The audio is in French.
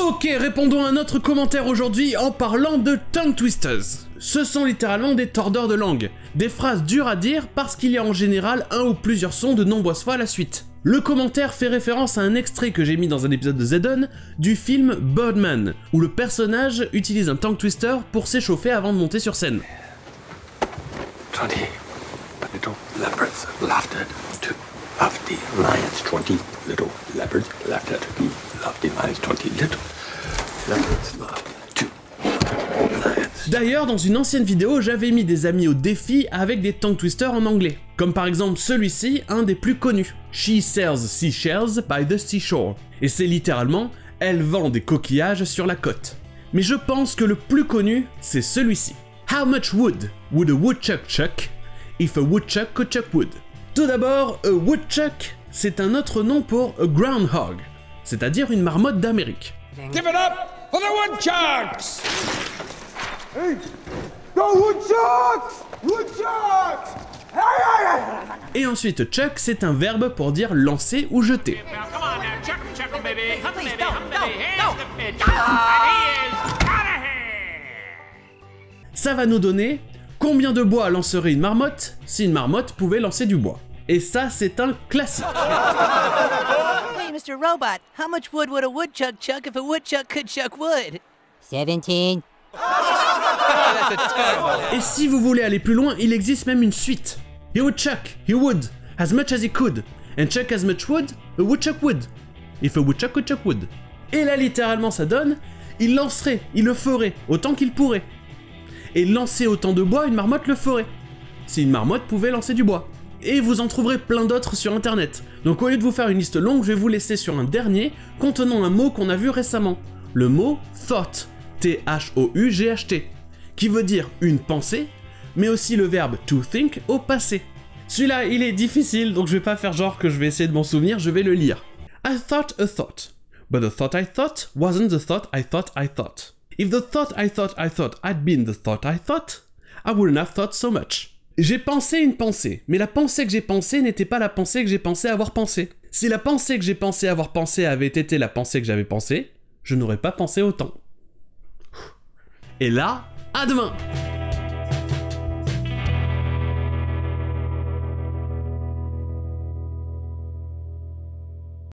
Ok, répondons à notre commentaire aujourd'hui en parlant de tongue twisters. Ce sont littéralement des tordeurs de langue, des phrases dures à dire parce qu'il y a en général un ou plusieurs sons de nombreuses fois à la suite. Le commentaire fait référence à un extrait que j'ai mis dans un épisode de Zedon du film Birdman, où le personnage utilise un tongue twister pour s'échauffer avant de monter sur scène. 20 little leopards laughed at 2 of the lions. 20 little leopards laughed at 2 of the lions. 20 little leopards laughed at 2 lions. D'ailleurs, dans une ancienne vidéo, j'avais mis des amis au défi avec des tongue twisters en anglais. Comme par exemple celui-ci, un des plus connus. She sells seashells by the seashore. Et c'est littéralement, elle vend des coquillages sur la côte. Mais je pense que le plus connu, c'est celui-ci. How much wood would a woodchuck chuck if a woodchuck could chuck wood? Tout d'abord, a woodchuck, c'est un autre nom pour a groundhog, c'est-à-dire une marmotte d'Amérique. Give it up for the woodchucks! Hey, the woodchucks! Woodchucks! Et ensuite, chuck, c'est un verbe pour dire lancer ou jeter. Come on now, chuck him, baby. Please, here's the pitch. And he is out of here. Ça va nous donner combien de bois lancerait une marmotte si une marmotte pouvait lancer du bois. Et ça, c'est un classique. Hey, Mr. Robot, how much wood would a woodchuck chuck if a woodchuck could chuck wood? 17. Et si vous voulez aller plus loin, il existe même une suite. He would chuck, he would, as much as he could, and chuck as much wood, a woodchuck would. If a woodchuck could chuck wood. Et là, littéralement, ça donne, il lancerait, il le ferait, autant qu'il pourrait. Et lancer autant de bois, une marmotte le ferait. Si une marmotte pouvait lancer du bois. Et vous en trouverez plein d'autres sur internet. Donc au lieu de vous faire une liste longue, je vais vous laisser sur un dernier contenant un mot qu'on a vu récemment. Le mot thought, T-H-O-U-G-H-T, qui veut dire une pensée, mais aussi le verbe to think au passé. Celui-là, il est difficile, donc je vais pas faire genre que je vais essayer de m'en souvenir, je vais le lire. I thought a thought, but the thought I thought wasn't the thought I thought I thought. If the thought I thought had been the thought I thought, I wouldn't have thought so much. J'ai pensé une pensée, mais la pensée que j'ai pensée n'était pas la pensée que j'ai pensé avoir pensée. Si la pensée que j'ai pensé avoir pensée avait été la pensée que j'avais pensée, je n'aurais pas pensé autant. Et là, à demain!